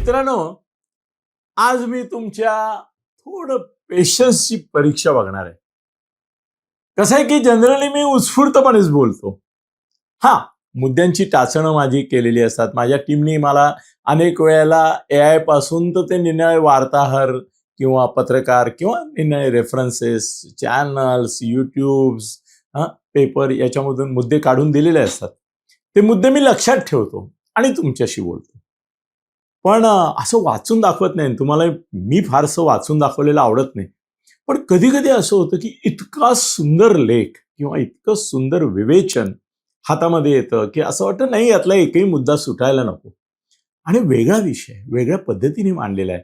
मित्रांनो, आज मी तुमच्या थोडं पेशन्सची परीक्षा बघणार आहे. कसं आहे की जनरली मी उत्स्फूर्तपणेच बोलतो. हा, मुद्द्यांची टाचणं माझी केलेली असतात. माझ्या टीमनी मला अनेक वेळेला AI पासून तर ते निर्णय वार्ताहर किंवा पत्रकार किंवा निर्णय रेफरन्सेस, चॅनल्स, यूट्यूब्स, पेपर याच्यामधून मुद्दे काढून दिलेले असतात. ते मुद्दे मी लक्षात ठेवतो आणि तुमच्याशी बोलतो. पण असं वाचून दाखवत नाही. तुम्हाला मी फारसं वाचून दाखवलेलं आवडत नाही. पण कधी कधी असं होतं की इतका सुंदर लेख किंवा इतकं सुंदर विवेचन हातामध्ये येतं की असं वाटतं नाही, यातला एकही मुद्दा सुटायला नको. आणि वेगळा विषय वेगळ्या पद्धतीने मांडलेला आहे.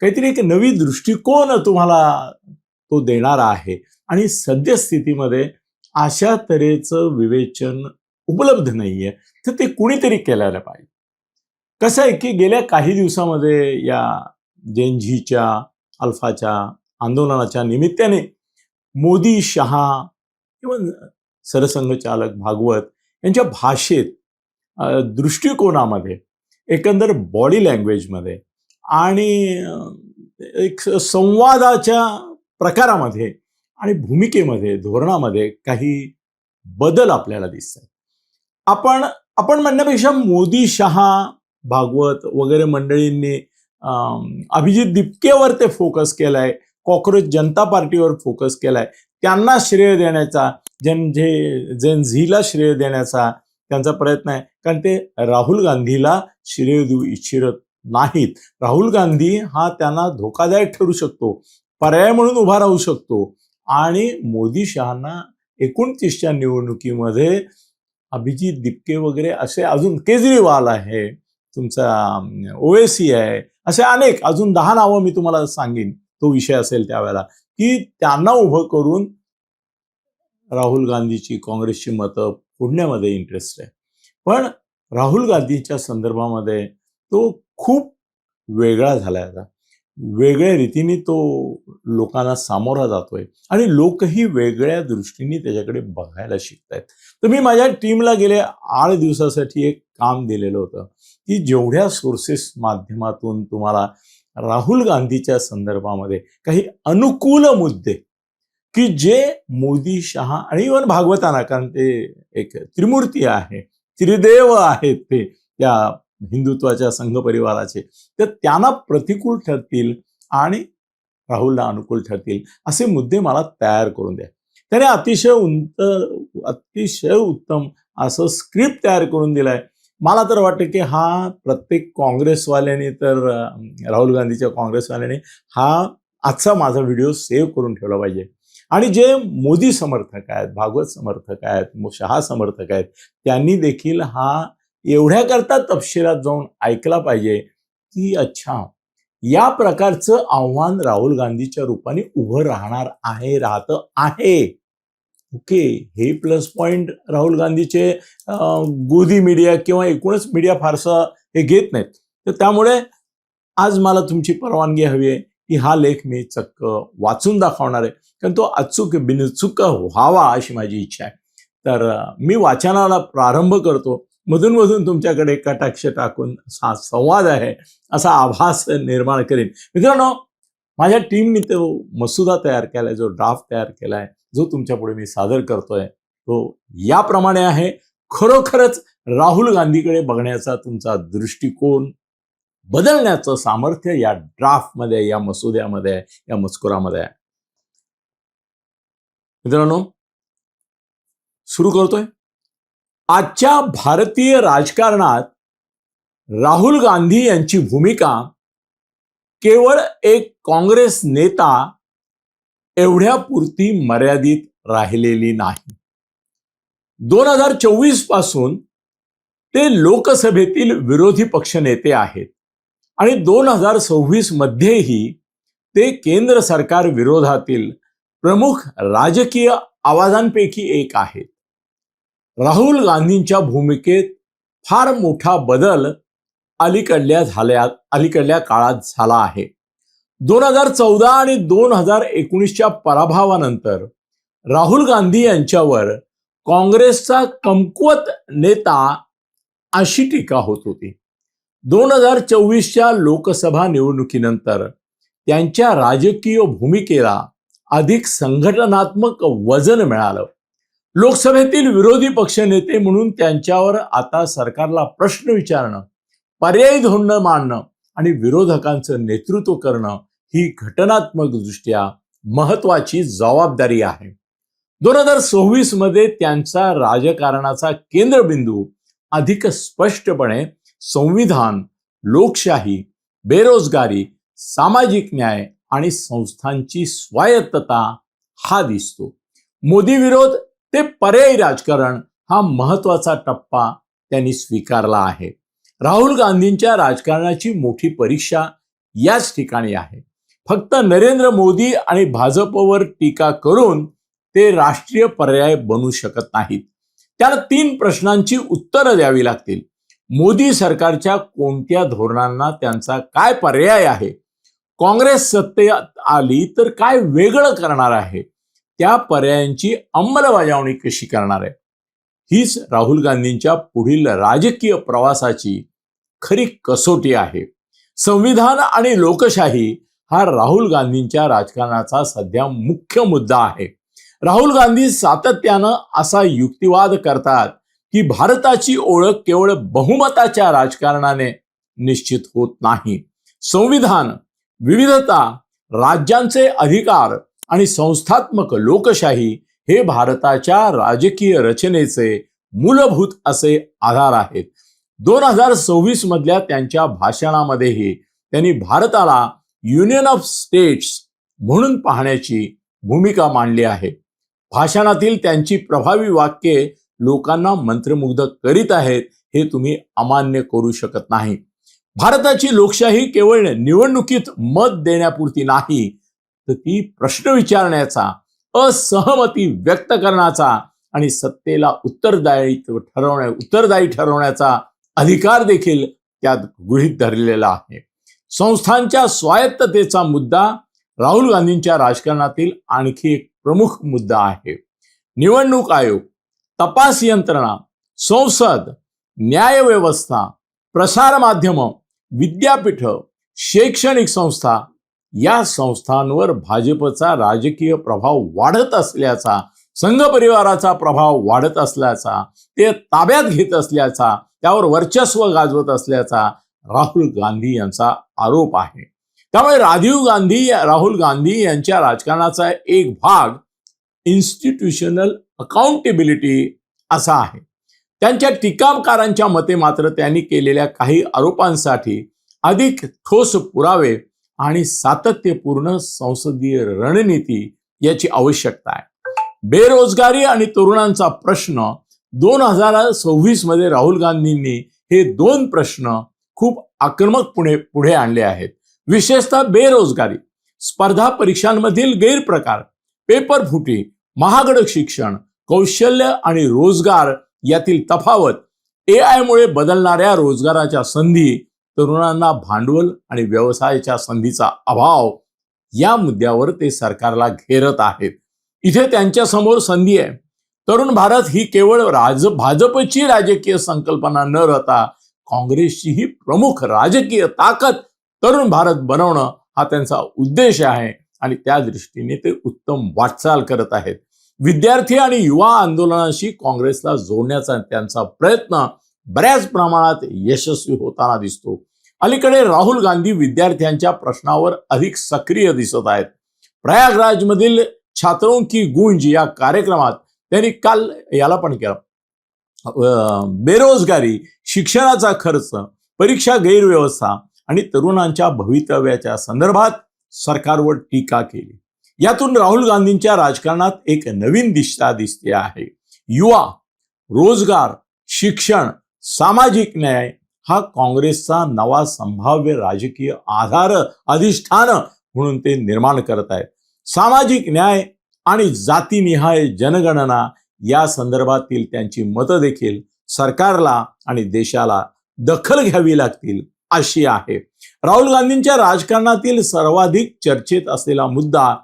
काहीतरी एक नवी दृष्टिकोन तुम्हाला तो देणारा आहे. आणि सद्यस्थितीमध्ये अशा तऱ्हेचं विवेचन उपलब्ध नाहीये, तर ते कुणीतरी केलेलं पाहिजे. कसं आहे की गेल्या काही दिवसामध्ये या जेनझीच्या अल्फाच्या आंदोलनाच्या निमित्ताने मोदी, शहा किंवा सरसंघचालक भागवत यांच्या भाषेत, दृष्टिकोनामध्ये, एकंदर बॉडी लँग्वेजमध्ये आणि एक संवादाच्या प्रकारामध्ये आणि भूमिकेमध्ये, धोरणामध्ये काही बदल आपल्याला दिसतात. आपण म्हणण्यापेक्षा मोदी, शहा, भागवत वगैरे मंडळींनी अभिजित दिपकेवर ते फोकस केलाय, कॉक्रोच जनता पार्टीवर फोकस केलाय. त्यांना श्रेय देण्याचा, जेन झीला श्रेय देण्याचा त्यांचा प्रयत्न आहे. कारण ते राहुल गांधीला श्रेय देऊ इच्छित नाहीत. राहुल गांधी हा त्यांना धोकादायक ठरू शकतो, पर्याय म्हणून उभा राहू शकतो. आणि मोदी, शहांना 29च्या निवडणुकीमध्ये अभिजित दिपके वगैरे असे, अजून केजरीवाल आहे, तुमचा ओवेसी आहे, असे अनेक अजून 10 नावं मी तुम्हाला सांगेन, तो विषय असेल त्यावेळेला, की त्यांना उभं करून राहुल गांधीची, काँग्रेसची मतं फोडण्यामध्ये इंटरेस्ट आहे. पण राहुल गांधीच्या संदर्भामध्ये तो खूप वेगळा झालाय. आता वेगळ्या रीतीने तो लोकांना सामोरा जातोय आणि लोकही वेगळ्या दृष्टीने त्याच्याकडे बघायला शिकतायत. तर मी माझ्या टीमला गेले 8 दिवसासाठी एक काम दिलेलं होतं की जेवढ्या सोर्सेस माध्यमातून तुम्हाला राहुल गांधीच्या संदर्भामध्ये काही अनुकूल मुद्दे, की जे मोदी, शहा आणि इव्हन भागवतांना, कारण ते एक त्रिमूर्ती आहे, त्रिदेव आहेत ते त्या हिंदुत्वाच्या संघ परिवाराचे, तर त्यांना प्रतिकूल ठरतील आणि राहुलला अनुकूल ठरतील असे मुद्दे मला तयार करून द्या. त्याने अतिशय उत्तम असं स्क्रिप्ट तयार करून दिलाय. मला तर वाटतं की हा प्रत्येक काँग्रेसवाल्याने, तर राहुल गांधीच्या काँग्रेसवाल्याने हा आजचा माझा व्हिडिओ सेव्ह करून ठेवला पाहिजे. आणि जे मोदी समर्थक आहेत, भागवत समर्थक आहेत, शहा समर्थक आहेत, त्यांनी देखील हा एवढ्याकरता तपशिलात जाऊन ऐकला पाहिजे की अच्छा, या प्रकारचं आव्हान राहुल गांधीच्या रूपाने उभं राहणार आहे, राहतं आहे. ओके, हे प्लस पॉइंट राहुल गांधीचे गोदी मीडिया किंवा एकूणच मीडिया फारसा हे घेत नाहीत. तर त्यामुळे आज मला तुमची परवानगी हवी आहे की हा लेख मी चक्क वाचून दाखवणार आहे, कारण तो अचूक बिनचूक व्हावा अशी माझी इच्छा आहे. तर मी वाचनाला प्रारंभ करतो. मधून मधून तुमच्याकडे कटाक्ष टाकून संवाद आहे असा आभास निर्माण करेन. मित्रांनो, माझ्या टीमने तो मसुदा तयार केलाय, जो ड्राफ्ट तयार केलाय, जो तुमच्या पुढे मी सादर करतोय, तो याप्रमाणे आहे. खरोखरच राहुल गांधीकडे बघण्याचा तुमचा दृष्टिकोन बदलण्याचं सामर्थ्य या ड्राफ्टमध्ये, या मसुद्यामध्ये, या मजकुरामध्ये आहे. मित्रांनो, सुरू करतोय. आजच्या भारतीय राजकारणात राहुल गांधी यांची भूमिका केवळ एक काँग्रेस नेता एवढ्यापुरती मर्यादित राहिलेली नाही. 2024 पासून ते लोकसभेतील विरोधी पक्षनेते आहेत आणि 2026 मध्येही ते केंद्र सरकार विरोधातील प्रमुख राजकीय आवाजांपैकी एक आहेत. राहुल गांधींच्या भूमिकेत फार मोठा बदल अलीकडल्या काळात झाला आहे. 2014 आणि 2019च्या पराभवानंतर राहुल गांधी यांच्यावर काँग्रेसचा कमकुवत नेता अशी टीका होत होती. 2024च्या लोकसभा निवडणुकीनंतर त्यांच्या राजकीय भूमिकेला अधिक संघटनात्मक वजन मिळालं. लोकसभेतील विरोधी पक्षनेते म्हणून त्यांच्यावर आता सरकारला प्रश्न विचारणं, पर्यायी धोरणं मांडणं आणि विरोधकांचं नेतृत्व करणं ही घटनात्मक दृष्ट्या महत्वाची जबाबदारी आहे. 2026 मध्ये त्यांचा राजकारणाचा केंद्रबिंदू अधिक स्पष्टपणे संविधान, लोकशाही, बेरोजगारी, सामाजिक न्याय आणि संस्थांची स्वायत्तता हा दिसतो. मोदी विरोध ते पर्यायी राजकारण हा महत्वाचा टप्पा त्यांनी स्वीकारला आहे. राहुल गांधींच्या राजकारणाची मोठी परीक्षा याच ठिकाणी आहे. फक्त नरेंद्र मोदी आणि भाजपवर टीका करून ते राष्ट्रीय पर्याय बनू शकत नाहीत. त्याला 3 प्रश्नांची उत्तरं द्यावी लागतील. मोदी सरकारच्या कोणत्या धोरणांना त्यांचा काय पर्याय आहे? काँग्रेस सत्तेत आली तर काय वेगळं करणार आहे? त्या पर्यायांची अंमलबजावणी कशी करणार आहे? हीच राहुल गांधींच्या पुढील राजकीय प्रवासाची खरी कसोटी आहे. संविधान आणि लोकशाही हा राहुल गांधींच्या राजकारणाचा सध्या मुख्य मुद्दा आहे. राहुल गांधी सातत्यानं असा युक्तिवाद करतात की भारताची ओळख केवळ बहुमताच्या राजकारणाने निश्चित होत नाही. संविधान, विविधता, राज्यांचे अधिकार आणि संस्थात्मक लोकशाही हे भारताच्या राजकीय रचनेचे मूलभूत असे आधार आहेत. 2026 मधल्या त्यांच्या भाषणामध्येही त्यांनी भारताला युनियन ऑफ स्टेट्स म्हणून पाहण्याची भूमिका मांडली आहे. भाषणातील त्यांची प्रभावी वाक्ये लोकांना मंत्रमुग्ध करीत आहेत हे तुम्ही अमान्य करू शकत नाही. भारताची लोकशाही केवळ निवडणुकीत मत देण्यापुरती नाही, तर ती प्रश्न विचारण्याचा, असहमती व्यक्त करण्याचा आणि सत्तेला उत्तरदायी ठरवण्याचा अधिकार देखील त्यात गृहीत धरलेला आहे. संस्थांच्या स्वायत्ततेचा मुद्दा राहुल गांधींच्या राजकारणातील आणखी एक प्रमुख मुद्दा आहे. निवडणूक आयोग, तपास यंत्रणा, संसद, न्यायव्यवस्था, प्रसार माध्यम, विद्यापीठ, शैक्षणिक संस्था या संस्थांवर भाजपचा राजकीय प्रभाव वाढत असल्याचा, संघ परिवाराचा प्रभाव वाढत असल्याचा, ते ताब्यात घेत असल्याचा, त्यावर वर्चस्व गाजवत असल्याचा राहुल गांधी यांचा आरोप आहे. त्यामुळे राहुल गांधी यांच्या राजकारणाचा एक भाग इन्स्टिट्यूशनल अकाउंटेबिलिटी असा आहे. त्यांच्या टीकाकारांच्या मते मात्र त्यांनी केलेल्या काही आरोपांसाठी अधिक ठोस पुरावे आणि सातत्यपूर्ण संसदीय रणनीती याची आवश्यकता आहे. बेरोजगारी आणि तरुणांचा प्रश्न 2026 मध्ये राहुल गांधींनी हे 2 प्रश्न खूप आक्रमकपणे पुढे आणले आहेत. विशेषतः बेरोजगारी, स्पर्धा परीक्षांमधील गैरप्रकार, पेपरफुटी, महागड शिक्षण, कौशल्य आणि रोजगार यातील तफावत, AI मुळे बदलणाऱ्या रोजगाराच्या संधी, तरुणांना भांडवल आणि व्यवसायाच्या संधीचा अभाव या मुद्द्यावर ते सरकारला घेरत आहेत. इथे त्यांच्या समोर संधी आहे. तरुण भारत ही केवळ भाजपची राजकीय संकल्पना न राहता काँग्रेसची ही प्रमुख राजकीय ताकद तरुण भारत बनवणं हा त्यांचा उद्देश आहे आणि त्या दृष्टीने ते उत्तम वाटचाल करत आहेत. विद्यार्थी आणि युवा आंदोलनाशी काँग्रेसला जोडण्याचा त्यांचा प्रयत्न बऱ्याच प्रमाणात यशस्वी होताना दिसतो. अलीकडे राहुल गांधी विद्यार्थ्यांच्या प्रश्नावर अधिक सक्रिय दिसत आहेत. प्रयागराजमधील छात्रों की गूंज या कार्यक्रमात त्यांनी काल याला पण केलं. बेरोजगारी, शिक्षणाचा खर्च, परीक्षा गैरव्यवस्था आणि तरुणांच्या भवितव्याच्या संदर्भात सरकारवर टीका केली. यातून राहुल गांधींच्या राजकारणात एक नवीन दिशा दिसते आहे. युवा, रोजगार, शिक्षण, सामाजिक न्याय हा काँग्रेसचा नवा संभाव्य राजकीय अधिष्ठान म्हणून ते निर्माण करत आहेत. सामाजिक न्याय आणि जातीनिहाय जनगणना या संदर्भातील त्यांची मतं देखील सरकारला आणि देशाला दखल घ्यावी लागतील अशी आहे. राहुल गांधींच्या राजकारणातील सर्वाधिक चर्चेत असलेला मुद्दा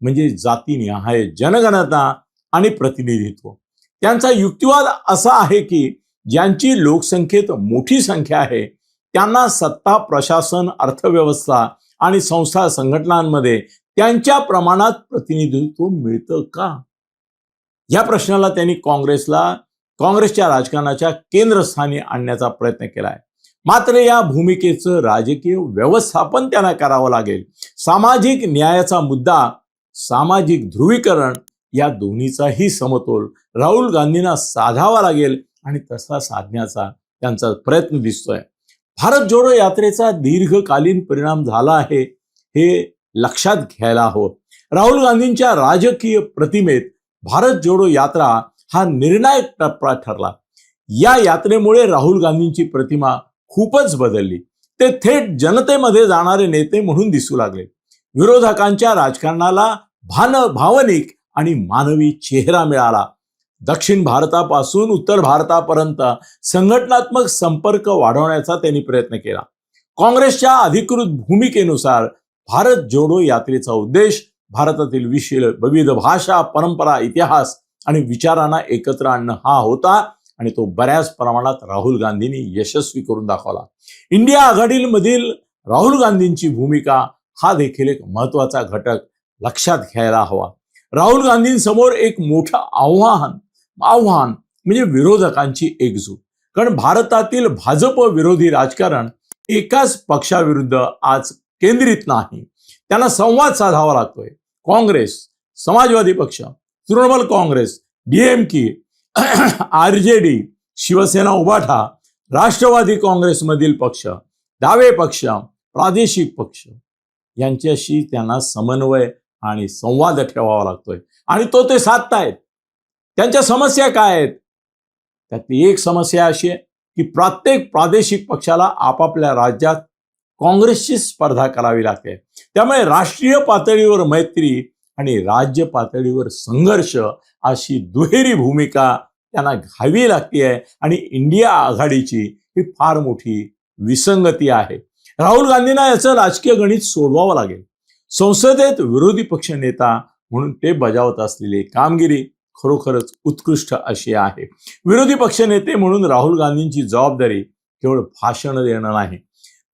म्हणजे जातीनिहाय जनगणना आणि प्रतिनिधित्व. त्यांचा युक्तिवाद असा आहे की ज्यांची लोकसंख्येत मोठी संख्या आहे त्यांना सत्ता, प्रशासन, अर्थव्यवस्था आणि संस्था संघटनांमध्ये त्यांच्या प्रमाणात प्रतिनिधित्व मिळतं का? या प्रश्नाला त्यांनी काँग्रेसच्या राजकारणाच्या केंद्रस्थानी आणण्याचा प्रयत्न केलाय. मात्र या भूमिकेचं राजकीय व्यवस्थापन त्यांना करावं लागेल. सामाजिक न्यायाचा मुद्दा, सामाजिक ध्रुवीकरण या दोन्हीचाही समतोल राहुल गांधींना साधावा लागेल आणि तसा साधण्याचा त्यांचा प्रयत्न दिसतोय. भारत जोडो यात्रेचा दीर्घकालीन परिणाम झाला आहे हे लक्षात घ्यायला हवं. राहुल गांधींच्या राजकीय प्रतिमेत भारत जोडो यात्रा हा निर्णायक टप्पा ठरला. या यात्रेमुळे राहुल गांधींची प्रतिमा खूपच बदलली. ते थेट जनतेमध्ये जाणारे नेते म्हणून दिसू लागले. विरोधकांच्या राजकारणाला भावनिक आणि मानवी चेहरा मिळाला. दक्षिण भारतापासून उत्तर भारतापर्यंत संघटनात्मक संपर्क वाढवण्याचा त्यांनी प्रयत्न केला. काँग्रेसच्या अधिकृत भूमिकेनुसार भारत जोडो यात्रेचा उद्देश भारतातील विविध भाषा, परंपरा, इतिहास आणि विचारांना एकत्र आणणं हा होता आणि तो बऱ्याच प्रमाणात राहुल गांधींनी यशस्वी करून दाखवला. इंडिया आघाडीमधील राहुल गांधींची भूमिका हा देखील एक महत्वाचा घटक लक्षात घ्यायला हवा. राहुल गांधींसमोर एक मोठं आव्हान म्हणजे विरोधकांची एकजूट. कारण भारतातील भाजप विरोधी राजकारण एकाच पक्षाविरुद्ध आज केंद्रित नाही. त्यांना संवाद साधावा लागतोय. काँग्रेस, समाजवादी पक्ष, तृणमूल काँग्रेस, DMK, RJD, शिवसेना उभाठा, राष्ट्रवादी काँग्रेसमधील पक्ष, डावे पक्ष, प्रादेशिक पक्ष यांच्याशी त्यांना समन्वय आणि संवाद ठेवावा लागतोय आणि तो ते साधतायत. त्यांच्या समस्या काय आहेत? त्यातली एक समस्या अशी आहे की प्रत्येक प्रादेशिक पक्षाला आपापल्या राज्यात काँग्रेसची स्पर्धा करावी लागते. त्यामुळे राष्ट्रीय पातळीवर मैत्री आणि राज्य पातळीवर संघर्ष अशी दुहेरी भूमिका त्यांना घ्यावी लागते आणि इंडिया आघाडीची ही फार मोठी विसंगती आहे. राहुल गांधींना याचं राजकीय गणित सोडवावं लागेल. संसदेत विरोधी पक्ष नेता म्हणून ते बजावत असलेली कामगिरी खरोखरच उत्कृष्ट अशी आहे. विरोधी पक्षनेते म्हणून राहुल गांधींची जबाबदारी केवळ भाषण देणं नाही,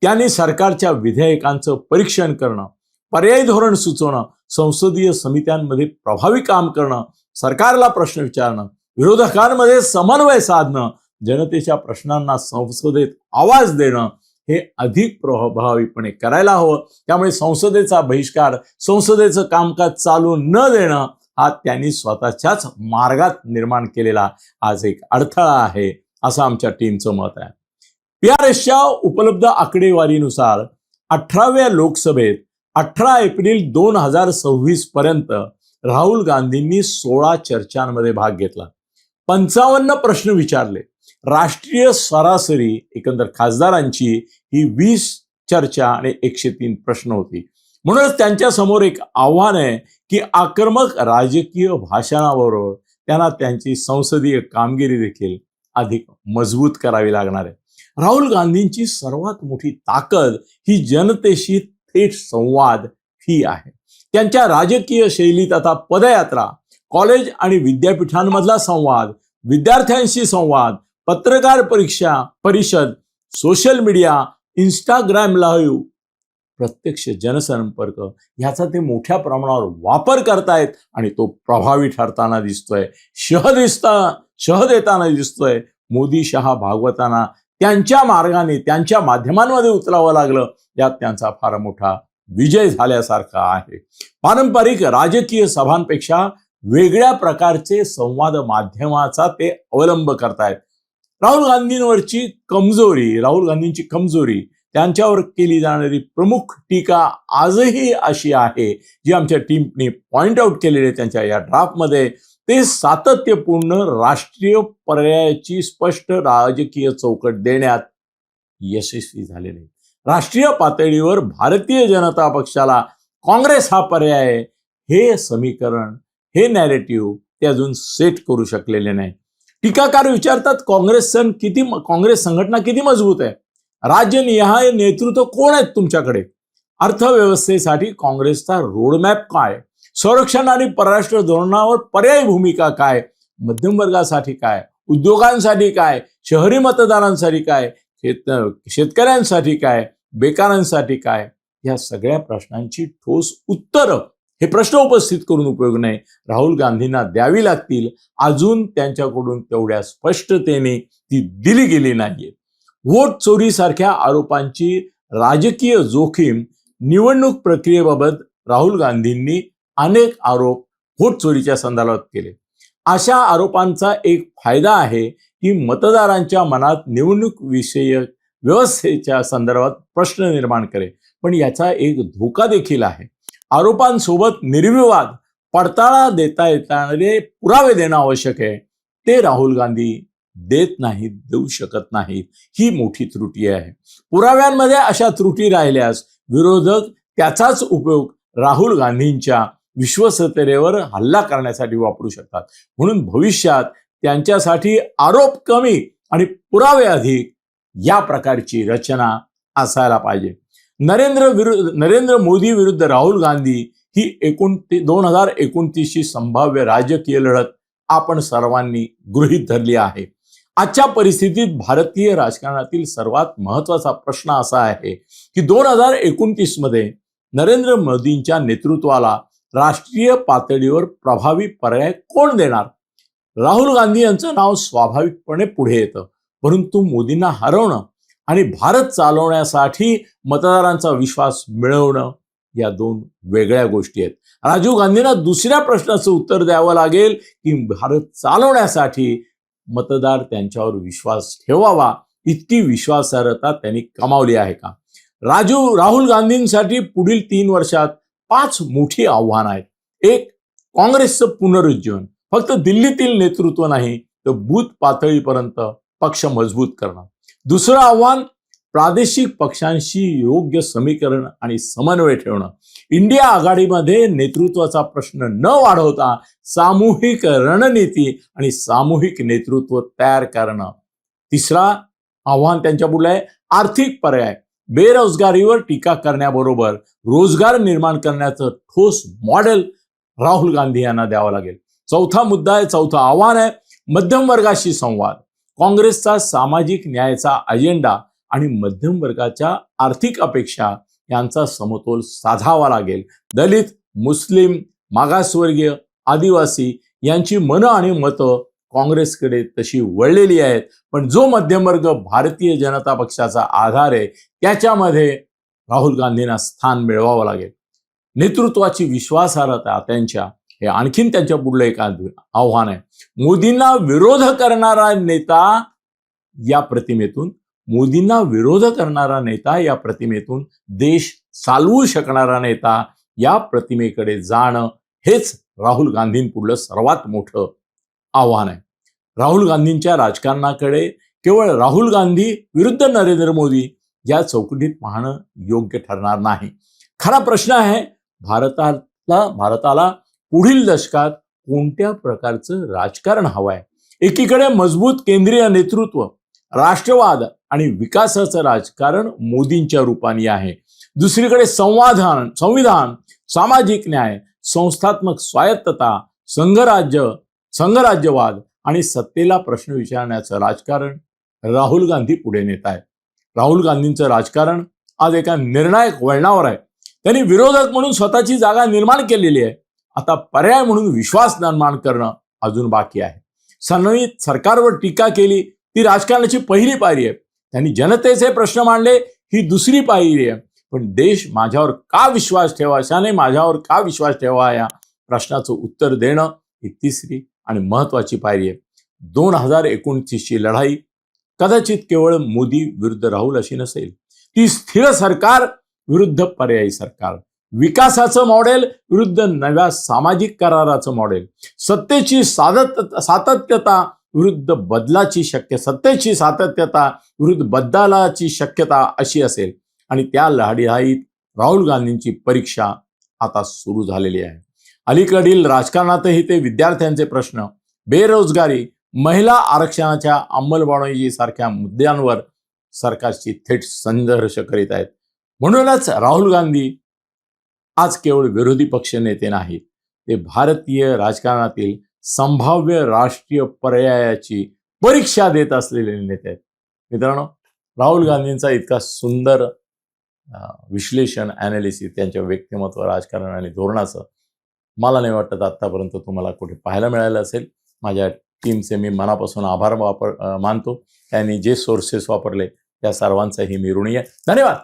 त्यांनी सरकारच्या विधेयकांचं परीक्षण करणं, पर्यायी धोरण सुचवणं, संसदीय समित्यांमध्ये प्रभावी काम करणं, सरकारला प्रश्न विचारणं, विरोधकांमध्ये समन्वय साधणं, जनतेच्या प्रश्नांना संसदेत आवाज देणं हे अधिक प्रभावीपणे करायला हवं. त्यामुळे संसदेचा बहिष्कार, संसदेचं कामकाज चालू न देणं हा त्यांनी स्वतःच्याच मार्गात निर्माण केलेला आज एक अडथळा आहे असं आमच्या टीमचं मत आहे. PRSच्या उपलब्ध आकडेवारीनुसार 18व्या लोकसभेत 18 एप्रिल 2026 पर्यंत राहुल गांधींनी 16 चर्चांमध्ये भाग घेतला, 55 प्रश्न विचारले. राष्ट्रीय सरासरी एकंदर खासदारांची ही 20 चर्चा आणि 103 प्रश्न होती. म्हणूनच त्यांच्या समोर एक आव्हान आहे की आक्रमक राजकीय भाषणाबरोबर त्यांना त्यांची संसदीय कामगिरी देखील अधिक मजबूत करावी लागणार आहे. राहुल गांधींची सर्वात मोठी ताकद ही जनतेशी थेट संवाद ही आहे. त्यांच्या राजकीय शैलीत आता पदयात्रा, कॉलेज आणि विद्यापीठांमधला संवाद, विद्यार्थ्यांशी संवाद, पत्रकार परिषद, सोशल मीडिया, इंस्टाग्राम लाईव्ह, प्रत्यक्ष जनसंपर्क ह्याचा ते मोठ्या प्रमाणावर वापर करतायत आणि तो प्रभावी ठरताना दिसतोय. शह देताना दिसतोय. मोदी शहा भागवताना त्यांच्या मार्गाने, त्यांच्या माध्यमांमध्ये उतरावं लागलं, यात त्यांचा फार मोठा विजय झाल्यासारखा आहे. पारंपरिक राजकीय सभांपेक्षा वेगळ्या प्रकारचे संवाद माध्यमाचा ते अवलंब करतायत. राहुल गांधींची कमजोरी, त्यांच्यावर केली जाणारी प्रमुख टीका आजही अशी आहे जी आमच्या टीमने पॉइंट आउट केलेली आहे त्यांच्या या ड्राफ्टमध्ये. ते सातत्यपूर्ण राष्ट्रीय पर्यायाची स्पष्ट राजकीय चौकट देण्यात यशस्वी झालेले. राष्ट्रीय पातळीवर भारतीय जनता पक्षाला काँग्रेस हा पर्याय, हे समीकरण, हे नॅरेटिव्ह ते अजून सेट करू शकलेले नाही. टीकाकार विचारतात काँग्रेस संघटना किती मजबूत आहे, राज्यनिहाय नेतृत्व कोण आहेत तुमच्याकडे, अर्थव्यवस्थेसाठी काँग्रेसचा रोडमॅप काय, संरक्षण आणि परराष्ट्र धोरणावर पर्यायी भूमिका काय, मध्यम वर्गासाठी काय, उद्योगांसाठी काय, शहरी मतदारांसाठी काय, शेतकऱ्यांसाठी काय, बेकारांसाठी काय, या सगळ्या प्रश्नांची ठोस उत्तरं हे प्रश्न उपस्थित करून उपयोग नाही, राहुल गांधींना द्यावी लागतील. अजून त्यांच्याकडून तेवढ्या स्पष्टतेने ती दिली गेली नाहीये. व्होट चोरीसारख्या आरोपांची राजकीय जोखीम, निवडणूक प्रक्रियेबाबत राहुल गांधींनी अनेक आरोप व्होट चोरीच्या संदर्भात केले. अशा आरोपांचा एक फायदा आहे की मतदारांच्या मनात निवडणूक विषयक व्यवस्थेच्या संदर्भात प्रश्न निर्माण करेल. पण याचा एक धोका देखील आहे. आरोपांसोबत निर्विवाद पडताळा देता येणारे पुरावे देणं आवश्यक आहे. ते राहुल गांधी देत नाहीत, देऊ शकत नाहीत. ही मोठी त्रुटी आहे. पुराव्यांमध्ये अशा त्रुटी राहिल्यास विरोधक त्याचाच उपयोग राहुल गांधींच्या विश्वसनीयतेवर हल्ला करण्यासाठी वापरू शकतात. म्हणून भविष्यात त्यांच्यासाठी आरोप कमी आणि पुरावे अधिक या प्रकारची रचना असायला पाहिजे. नरेंद्र मोदी विरुद्ध राहुल गांधी ही 2029ची संभाव्य राजकीय लढत आपण सर्वांनी गृहीत धरली आहे. आजच्या परिस्थितीत भारतीय राजकारणातील सर्वात महत्वाचा प्रश्न असा आहे की 2029 मध्ये नरेंद्र मोदींच्या नेतृत्वाला राष्ट्रीय पातळीवर प्रभावी पर्याय कोण देणार. राहुल गांधी यांचं नाव स्वाभाविकपणे पुढे येतं, परंतु मोदींना हरवणं आणि भारत चालवण्यासाठी मतदारांचा विश्वास मिळवणं या दोन वेगळ्या गोष्टी आहेत. राजीव गांधींना दुसऱ्या प्रश्नाचं उत्तर द्यावं लागेल की भारत चालवण्यासाठी मतदार त्यांच्यावर विश्वास ठेवावा, इतकी विश्वासार्हता त्यांनी कमावली आहे का. राहुल गांधींसाठी पुढील 3 वर्षात 5 मोठी आव्हानं आहेत. एक, काँग्रेसचं पुनरुज्जीवन. फक्त दिल्लीतील नेतृत्व नाही तर बूथ पातळीपर्यंत पक्ष मजबूत करणं. दुसरं आव्हान, प्रादेशिक पक्षांशी योग्य समीकरण आणि समन्वय ठेवणं. इंडिया आघाडीमध्ये नेतृत्वाचा प्रश्न न वाढवता सामूहिक रणनीती आणि सामूहिक नेतृत्व तयार करणं. तिसरा आव्हान त्यांच्या पुढे आहे, आर्थिक पर्याय. बेरोजगारीवर टीका करण्याबरोबर रोजगार निर्माण करण्याचं ठोस मॉडेल राहुल गांधी यांना द्यावं लागेल. चौथा मुद्दा आहे, चौथा आव्हान आहे, मध्यम वर्गाशी संवाद. काँग्रेसचा सामाजिक न्यायाचा अजेंडा आणि मध्यम वर्गाच्या आर्थिक अपेक्षा यांचा समतोल साधावा लागेल. दलित, मुस्लिम, मागासवर्गीय, आदिवासी यांची मनं आणि मतं काँग्रेसकडे तशी वळलेली आहेत, पण जो मध्यम वर्ग भारतीय जनता पक्षाचा आधार आहे त्याच्यामध्ये राहुल गांधींना स्थान मिळवावं लागेल. नेतृत्वाची विश्वासार्हता त्यांच्या हे आणखीन त्यांच्या पुढलं एक आव्हान आहे. मोदींना विरोध करणारा नेता या प्रतिमेतून देश चालवू शकणारा नेता या प्रतिमेकडे जाणं हेच राहुल गांधींपुढलं सर्वात मोठं आव्हान आहे. राहुल गांधींच्या राजकारणाकडे केवळ राहुल गांधी विरुद्ध नरेंद्र मोदी या चौकटीत पाहणं योग्य ठरणार नाही. खरा प्रश्न आहे, भारताला पुढील दशकात कोणत्या प्रकारचं राजकारण हवं आहे. एकीकडे मजबूत केंद्रीय नेतृत्व, राष्ट्रवाद आणि विकासाचं राजकारण मोदींच्या रूपाने आहे. दुसरीकडे संविधान, सामाजिक न्याय, संस्थात्मक स्वायत्तता, संघराज्यवाद आणि सत्तेला प्रश्न विचारण्याचं राजकारण राहुल गांधी पुढे नेत आहेत. राहुल गांधींचं राजकारण आज एका निर्णायक वळणावर आहे. त्यांनी विरोधक म्हणून स्वतःची जागा निर्माण केलेली आहे. आता पर्याय म्हणून विश्वास निर्माण करणं अजून बाकी आहे. सनईत सरकारवर टीका केली ती राजकारणाची पहिली पायरी आहे. त्यांनी जनतेचे प्रश्न मांडले ही दुसरी पायरी आहे. पण देश माझ्यावर का विश्वास ठेवा, अशाने माझ्यावर का विश्वास ठेवा या प्रश्नाचं उत्तर देणं ही तिसरी आणि महत्वाची पायरी आहे. 2029ची लढाई कदाचित केवळ मोदी विरुद्ध राहुल अशी नसेल. ती स्थिर सरकार विरुद्ध पर्यायी सरकार, विकासाचं मॉडेल विरुद्ध नव्या सामाजिक कराराचं मॉडेल, सत्तेची सातत्यता विरुद्ध बदलाची शक्यता अशी असेल. आणि त्या लढाईत राहुल गांधींची परीक्षा आता सुरू झालेली आहे. अलीकडील राजकारणातही ते विद्यार्थ्यांचे प्रश्न, बेरोजगारी, महिला आरक्षणाच्या अंमलबजावणी सारख्या मुद्द्यांवर सरकारशी थेट संघर्ष करीत आहेत. म्हणूनच राहुल गांधी आज केवळ विरोधी पक्ष नेते नाहीत, ते भारतीय राजकारणातील संभाव्य राष्ट्रीय पर्यायाची परीक्षा देत असलेले नेते आहेत. मित्रांनो, राहुल गांधींचा इतका सुंदर विश्लेषण ॲनालिसिस त्यांच्या व्यक्तिमत्व, राजकारण आणि धोरणाचं मला नाही वाटत आत्तापर्यंत तुम्हाला कुठे पाहायला मिळालं असेल. माझ्या टीमचे मी मनापासून आभार मानतो. त्यांनी जे सोर्सेस वापरले त्या सर्वांचाही मी ऋणी आहे. धन्यवाद.